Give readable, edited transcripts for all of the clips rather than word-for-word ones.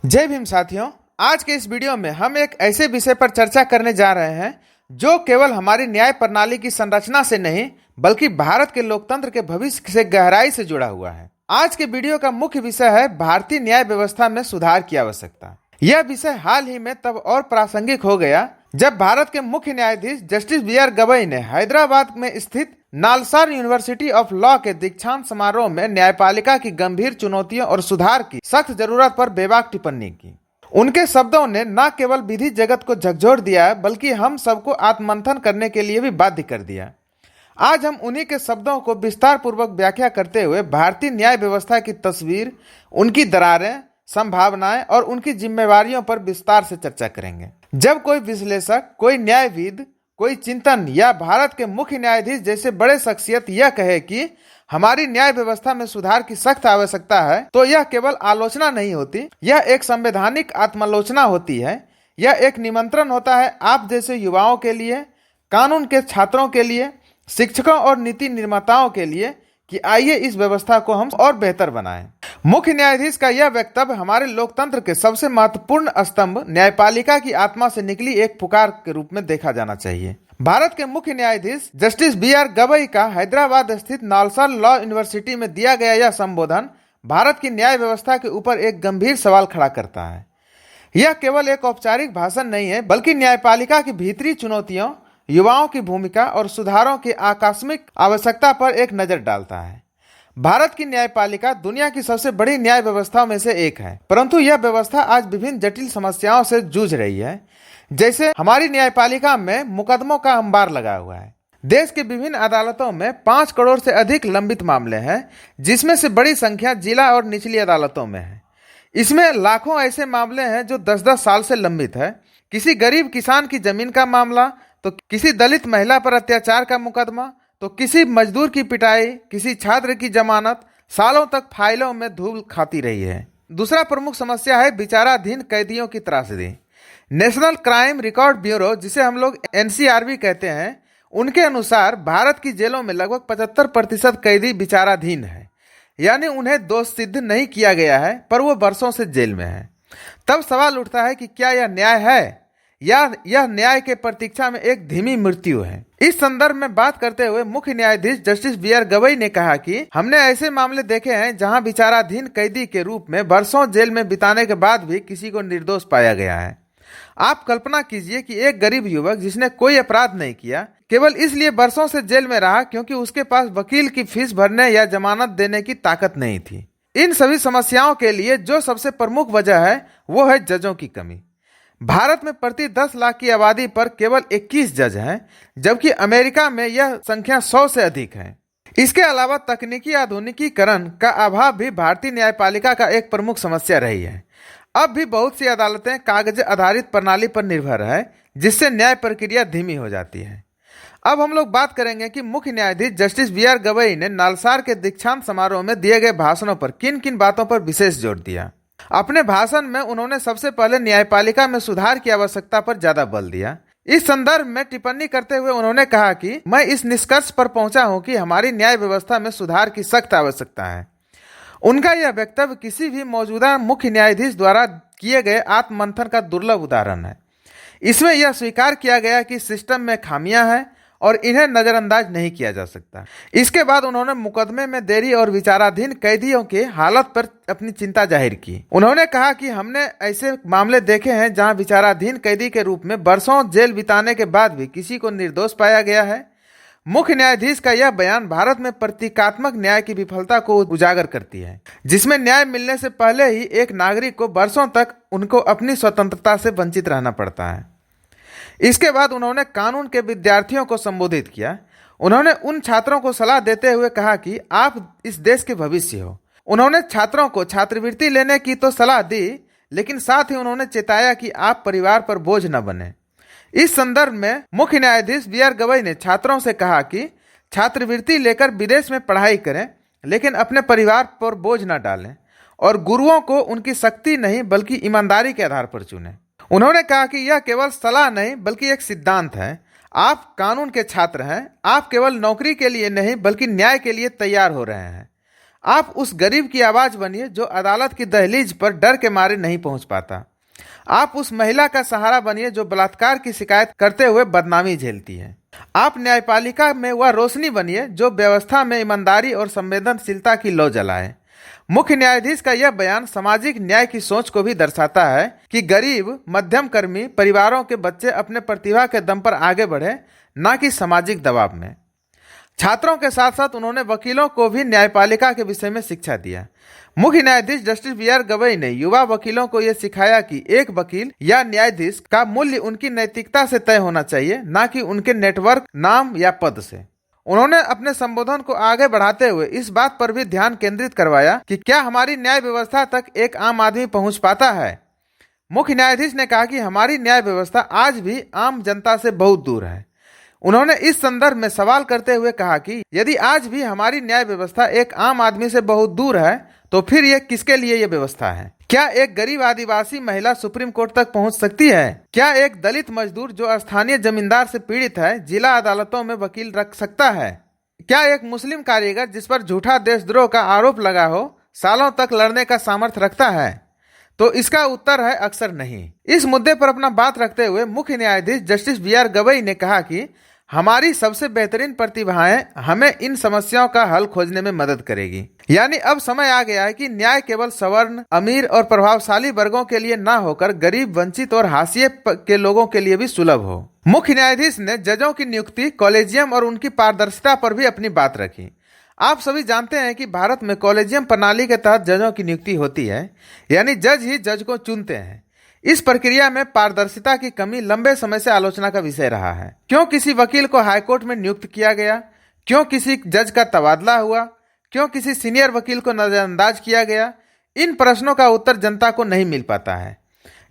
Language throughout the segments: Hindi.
जय भीम साथियों। आज के इस वीडियो में हम एक ऐसे विषय पर चर्चा करने जा रहे हैं जो केवल हमारी न्याय प्रणाली की संरचना से नहीं बल्कि भारत के लोकतंत्र के भविष्य से गहराई से जुड़ा हुआ है। आज के वीडियो का मुख्य विषय है भारतीय न्याय व्यवस्था में सुधार की आवश्यकता। यह विषय हाल ही में तब और प्रासंगिक हो गया जब भारत के मुख्य न्यायाधीश जस्टिस बी.आर. गवई ने हैदराबाद में स्थित नालसार यूनिवर्सिटी ऑफ लॉ के दीक्षांत समारोह में न्यायपालिका की गंभीर चुनौतियों और सुधार की सख्त जरूरत पर बेबाक टिप्पणी की। उनके शब्दों ने न केवल विधि जगत को झकझोर दिया बल्कि हम सबको आत्ममंथन करने के लिए भी बाध्य कर दिया। आज हम उन्हीं के शब्दों को विस्तार पूर्वक व्याख्या करते हुए भारतीय न्याय व्यवस्था की तस्वीर, उनकी दरारें, संभावनाएं और उनकी जिम्मेवारियों पर विस्तार से चर्चा करेंगे। जब कोई विश्लेषक, कोई न्यायविद, कोई चिंतन या भारत के मुख्य न्यायाधीश जैसे बड़े शख्सियत यह कहे कि हमारी न्याय व्यवस्था में सुधार की सख्त आवश्यकता है, तो यह केवल आलोचना नहीं होती, यह एक संवैधानिक आत्मालोचना होती है। यह एक निमंत्रण होता है आप जैसे युवाओं के लिए, कानून के छात्रों के लिए, शिक्षकों और नीति निर्माताओं के लिए कि आइए इस व्यवस्था को हम और बेहतर बनाएं। मुख्य न्यायाधीश का यह वक्तव्य हमारे लोकतंत्र के सबसे महत्वपूर्ण स्तंभ न्यायपालिका की आत्मा से निकली एक पुकार के रूप में देखा जाना चाहिए। भारत के मुख्य न्यायाधीश जस्टिस बी.आर. गवई का हैदराबाद स्थित नालसार लॉ यूनिवर्सिटी में दिया गया यह संबोधन भारत की न्याय व्यवस्था के ऊपर एक गंभीर सवाल खड़ा करता है। यह केवल एक औपचारिक भाषण नहीं है बल्कि न्यायपालिका की भीतरी चुनौतियों, युवाओं की भूमिका और सुधारों की आकस्मिक आवश्यकता पर एक नजर डालता है। भारत की न्यायपालिका दुनिया की सबसे बड़ी न्याय व्यवस्थाओं में से एक है, परंतु यह व्यवस्था आज विभिन्न जटिल समस्याओं से जूझ रही है। जैसे हमारी न्यायपालिका में मुकदमों का अंबार लगा हुआ है। देश के विभिन्न अदालतों में 5 करोड़ से अधिक लंबित मामले हैं, जिसमें से बड़ी संख्या जिला और निचली अदालतों में है। इसमें लाखों ऐसे मामले हैं जो 10-10 साल से लंबित है। किसी गरीब किसान की जमीन का मामला, तो किसी दलित महिला पर अत्याचार का मुकदमा, तो किसी मजदूर की पिटाई, किसी छात्र की जमानत सालों तक फाइलों में धूल खाती रही है। दूसरा प्रमुख समस्या है विचाराधीन कैदियों की त्रासदी। नेशनल क्राइम रिकॉर्ड ब्यूरो, जिसे हम लोग NCRB कहते हैं, उनके अनुसार भारत की जेलों में लगभग 75% कैदी विचाराधीन है, यानी उन्हें दोष सिद्ध नहीं किया गया है पर वो वर्षों से जेल में है। तब सवाल उठता है कि क्या यह न्याय है या यह न्याय के प्रतीक्षा में एक धीमी मृत्यु है। इस संदर्भ में बात करते हुए मुख्य न्यायाधीश जस्टिस बी.आर. गवई ने कहा कि हमने ऐसे मामले देखे हैं जहां विचाराधीन कैदी के रूप में वर्षों जेल में बिताने के बाद भी किसी को निर्दोष पाया गया है। आप कल्पना कीजिए कि एक गरीब युवक जिसने कोई अपराध नहीं किया, केवल इसलिए वर्षों से जेल में रहा क्योंकि उसके पास वकील की फीस भरने या जमानत देने की ताकत नहीं थी। इन सभी समस्याओं के लिए जो सबसे प्रमुख वजह है वो है जजों की कमी। भारत में प्रति 10 लाख की आबादी पर केवल 21 जज हैं, जबकि अमेरिका में यह संख्या 100 से अधिक है। इसके अलावा तकनीकी आधुनिकीकरण का अभाव भी भारतीय न्यायपालिका का एक प्रमुख समस्या रही है। अब भी बहुत सी अदालतें कागज आधारित प्रणाली पर निर्भर है, जिससे न्याय प्रक्रिया धीमी हो जाती है। अब हम लोग बात करेंगे कि मुख्य न्यायाधीश जस्टिस बी.आर. गवई ने नालसार के दीक्षांत समारोह में दिए गए भाषणों पर किन किन बातों पर विशेष जोर दिया। अपने भाषण में उन्होंने सबसे पहले न्यायपालिका में सुधार की आवश्यकता पर ज्यादा बल दिया। इस संदर्भ में टिप्पणी करते हुए उन्होंने कहा कि मैं इस निष्कर्ष पर पहुंचा हूं कि हमारी न्याय व्यवस्था में सुधार की सख्त आवश्यकता है। उनका यह वक्तव्य किसी भी मौजूदा मुख्य न्यायाधीश द्वारा किए गए आत्ममंथन का दुर्लभ उदाहरण है। इसमें यह स्वीकार किया गया कि सिस्टम में खामियां हैं और इन्हें नजरअंदाज नहीं किया जा सकता। इसके बाद उन्होंने मुकदमे में देरी और विचाराधीन कैदियों की हालत पर अपनी चिंता जाहिर की। उन्होंने कहा कि हमने ऐसे मामले देखे हैं जहां विचाराधीन कैदी के रूप में वर्षों जेल बिताने के बाद भी किसी को निर्दोष पाया गया है। मुख्य न्यायाधीश का यह बयान भारत में प्रतीकात्मक न्याय की विफलता को उजागर करती है, जिसमें न्याय मिलने से पहले ही एक नागरिक को वर्षों तक उनको अपनी स्वतंत्रता से वंचित रहना पड़ता है। इसके बाद उन्होंने कानून के विद्यार्थियों को संबोधित किया। उन्होंने उन छात्रों को सलाह देते हुए कहा कि आप इस देश के भविष्य हो। उन्होंने छात्रों को छात्रवृत्ति लेने की तो सलाह दी, लेकिन साथ ही उन्होंने चेताया कि आप परिवार पर बोझ न बने। इस संदर्भ में मुख्य न्यायाधीश बी.आर. गवई ने छात्रों से कहा कि छात्रवृत्ति लेकर विदेश में पढ़ाई करें, लेकिन अपने परिवार पर बोझ न डालें और गुरुओं को उनकी शक्ति नहीं बल्कि ईमानदारी के आधार पर चुनें। उन्होंने कहा कि यह केवल सलाह नहीं बल्कि एक सिद्धांत है। आप कानून के छात्र हैं, आप केवल नौकरी के लिए नहीं बल्कि न्याय के लिए तैयार हो रहे हैं। आप उस गरीब की आवाज बनिए जो अदालत की दहलीज पर डर के मारे नहीं पहुंच पाता। आप उस महिला का सहारा बनिए जो बलात्कार की शिकायत करते हुए बदनामी झेलती है। आप न्यायपालिका में वह रोशनी बनिए जो व्यवस्था में ईमानदारी और संवेदनशीलता की लौ जलाए। मुख्य न्यायाधीश का यह बयान सामाजिक न्याय की सोच को भी दर्शाता है कि गरीब मध्यम कर्मी परिवारों के बच्चे अपने प्रतिभा के दम पर आगे बढ़े, न कि सामाजिक दबाव में। छात्रों के साथ साथ उन्होंने वकीलों को भी न्यायपालिका के विषय में शिक्षा दिया। मुख्य न्यायाधीश जस्टिस बी.आर. गवई ने युवा वकीलों को यह सिखाया कि एक वकील या न्यायाधीश का मूल्य उनकी नैतिकता से तय होना चाहिए, न कि उनके नेटवर्क, नाम या पद से। उन्होंने अपने संबोधन को आगे बढ़ाते हुए इस बात पर भी ध्यान केंद्रित करवाया कि क्या हमारी न्याय व्यवस्था तक एक आम आदमी पहुंच पाता है। मुख्य न्यायाधीश ने कहा कि हमारी न्याय व्यवस्था आज भी आम जनता से बहुत दूर है। उन्होंने इस संदर्भ में सवाल करते हुए कहा कि यदि आज भी हमारी न्याय व्यवस्था एक आम आदमी से बहुत दूर है, तो फिर यह किसके लिए यह व्यवस्था है? क्या एक गरीब आदिवासी महिला सुप्रीम कोर्ट तक पहुंच सकती है? क्या एक दलित मजदूर जो स्थानीय जमींदार से पीड़ित है जिला अदालतों में वकील रख सकता है? क्या एक मुस्लिम कारीगर जिस पर झूठा देशद्रोह का आरोप लगा हो सालों तक लड़ने का सामर्थ्य रखता है? तो इसका उत्तर है अक्सर नहीं। इस मुद्दे पर अपना बात रखते हुए मुख्य न्यायाधीश जस्टिस बी.आर. गवई ने कहा कि हमारी सबसे बेहतरीन प्रतिभाएं हमें इन समस्याओं का हल खोजने में मदद करेगी। यानी अब समय आ गया है कि न्याय केवल सवर्ण, अमीर और प्रभावशाली वर्गों के लिए न होकर गरीब, वंचित और हाशिए के लोगों के लिए भी सुलभ हो। मुख्य न्यायाधीश ने जजों की नियुक्ति, कॉलेजियम और उनकी पारदर्शिता पर भी अपनी बात रखी। आप सभी जानते हैं कि भारत में कॉलेजियम प्रणाली के तहत जजों की नियुक्ति होती है, यानी जज ही जज को चुनते हैं। इस प्रक्रिया में पारदर्शिता की कमी लंबे समय से आलोचना का विषय रहा है। क्यों किसी वकील को हाईकोर्ट में नियुक्त किया गया? क्यों किसी जज का तबादला हुआ? क्यों किसी सीनियर वकील को नजरअंदाज किया गया? इन प्रश्नों का उत्तर जनता को नहीं मिल पाता है।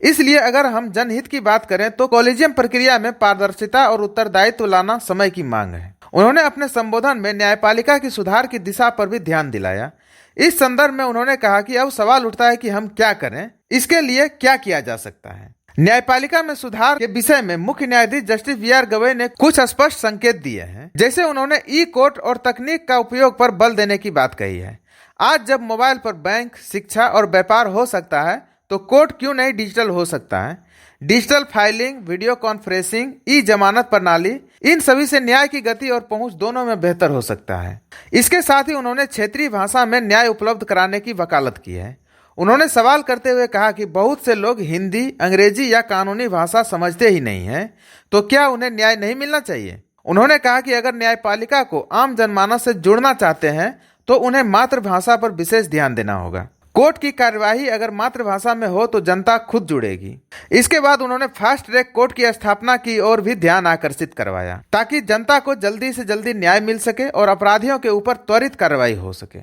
इसलिए अगर हम जनहित की बात करें तो कॉलेजियम प्रक्रिया में पारदर्शिता और उत्तरदायित्व लाना समय की मांग है। उन्होंने अपने संबोधन में न्यायपालिका की सुधार की दिशा पर भी ध्यान दिलाया। इस संदर्भ में उन्होंने कहा कि अब सवाल उठता है कि हम क्या करें, इसके लिए क्या किया जा सकता है। न्यायपालिका में सुधार के विषय में मुख्य न्यायाधीश जस्टिस बी.आर. गवई ने कुछ स्पष्ट संकेत दिए हैं। जैसे उन्होंने ई कोर्ट और तकनीक का उपयोग पर बल देने की बात कही है। आज जब मोबाइल पर बैंक, शिक्षा और व्यापार हो सकता है, तो कोर्ट क्यों नहीं डिजिटल हो सकता है? डिजिटल फाइलिंग, वीडियो कॉन्फ्रेंसिंग, ई जमानत प्रणाली, इन सभी से न्याय की गति और पहुंच दोनों में बेहतर हो सकता है। इसके साथ ही उन्होंने क्षेत्रीय भाषा में न्याय उपलब्ध कराने की वकालत की है। उन्होंने सवाल करते हुए कहा कि बहुत से लोग हिंदी, अंग्रेजी या कानूनी भाषा समझते ही नहीं हैं, तो क्या उन्हें न्याय नहीं मिलना चाहिए? उन्होंने कहा कि अगर न्यायपालिका को आम जनमानस से जोड़ना चाहते हैं तो उन्हें मातृभाषा पर विशेष ध्यान देना होगा। कोर्ट की कार्यवाही अगर मातृभाषा में हो तो जनता खुद जुड़ेगी। इसके बाद उन्होंने फास्ट ट्रैक कोर्ट की स्थापना की ओर भी ध्यान आकर्षित करवाया, ताकि जनता को जल्दी से जल्दी न्याय मिल सके और अपराधियों के ऊपर त्वरित कार्रवाई हो सके।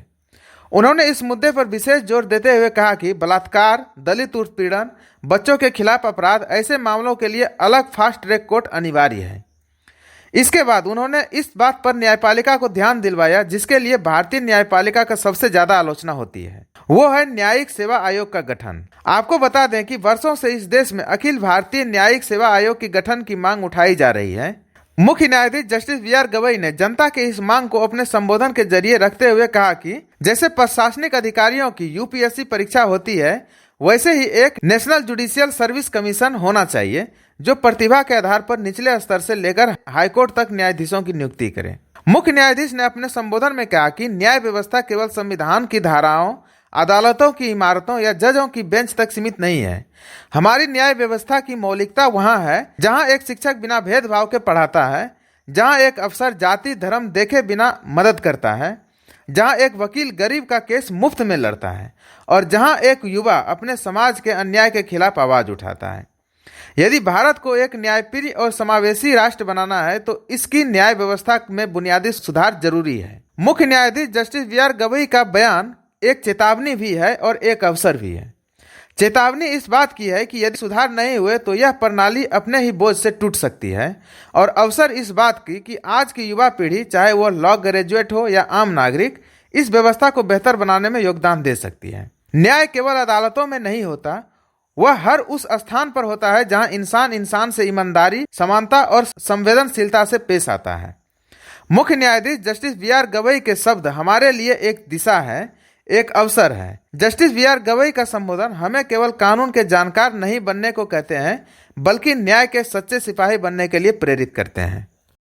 उन्होंने इस मुद्दे पर विशेष जोर देते हुए कहा कि बलात्कार, दलित उत्पीड़न, बच्चों के खिलाफ अपराध, ऐसे मामलों के लिए अलग फास्ट ट्रैक कोर्ट अनिवार्य है। इसके बाद उन्होंने इस बात पर न्यायपालिका को ध्यान दिलवाया जिसके लिए भारतीय न्यायपालिका का सबसे ज्यादा आलोचना होती है, वो है न्यायिक सेवा आयोग का गठन। आपको बता दें कि वर्षों से इस देश में अखिल भारतीय न्यायिक सेवा आयोग की गठन की मांग उठाई जा रही है। मुख्य न्यायाधीश जस्टिस बी.आर. गवई ने जनता के इस मांग को अपने संबोधन के जरिए रखते हुए कहा कि जैसे प्रशासनिक अधिकारियों की यूपीएससी परीक्षा होती है, वैसे ही एक नेशनल जुडिशियल सर्विस कमीशन होना चाहिए जो प्रतिभा के आधार पर निचले स्तर से लेकर हाईकोर्ट तक न्यायाधीशों की नियुक्ति करे। मुख्य न्यायाधीश ने अपने संबोधन में कहा कि न्याय व्यवस्था केवल संविधान की धाराओं, अदालतों की इमारतों या जजों की बेंच तक सीमित नहीं है। हमारी न्याय व्यवस्था की मौलिकता वहां है जहां एक शिक्षक बिना भेदभाव के पढ़ाता है, जहां एक अफसर जाति धर्म देखे बिना मदद करता है, जहां एक वकील गरीब का केस मुफ्त में लड़ता है और जहां एक युवा अपने समाज के अन्याय के खिलाफ आवाज उठाता है। यदि भारत को एक न्यायप्रिय और समावेशी राष्ट्र बनाना है तो इसकी न्याय व्यवस्था में बुनियादी सुधार जरूरी है। मुख्य न्यायाधीश जस्टिस बी.आर. गवई का बयान एक चेतावनी भी है और एक अवसर भी है। चेतावनी इस बात की है कि यदि सुधार नहीं हुए तो यह प्रणाली अपने ही बोझ से टूट सकती है, और अवसर इस बात की कि आज की युवा पीढ़ी, चाहे वह लॉ ग्रेजुएट हो या आम नागरिक, इस व्यवस्था को बेहतर बनाने में योगदान दे सकती है। न्याय केवल अदालतों में नहीं होता, वह हर उस स्थान पर होता है जहां इंसान इंसान से ईमानदारी, समानता और संवेदनशीलता से पेश आता है। मुख्य न्यायाधीश जस्टिस बी आर गवई के शब्द हमारे लिए एक दिशा है, एक अवसर है। जस्टिस बी आर गवई का संबोधन हमें केवल कानून के जानकार नहीं बनने को कहते हैं, बल्कि न्याय के सच्चे सिपाही बनने के लिए प्रेरित करते हैं।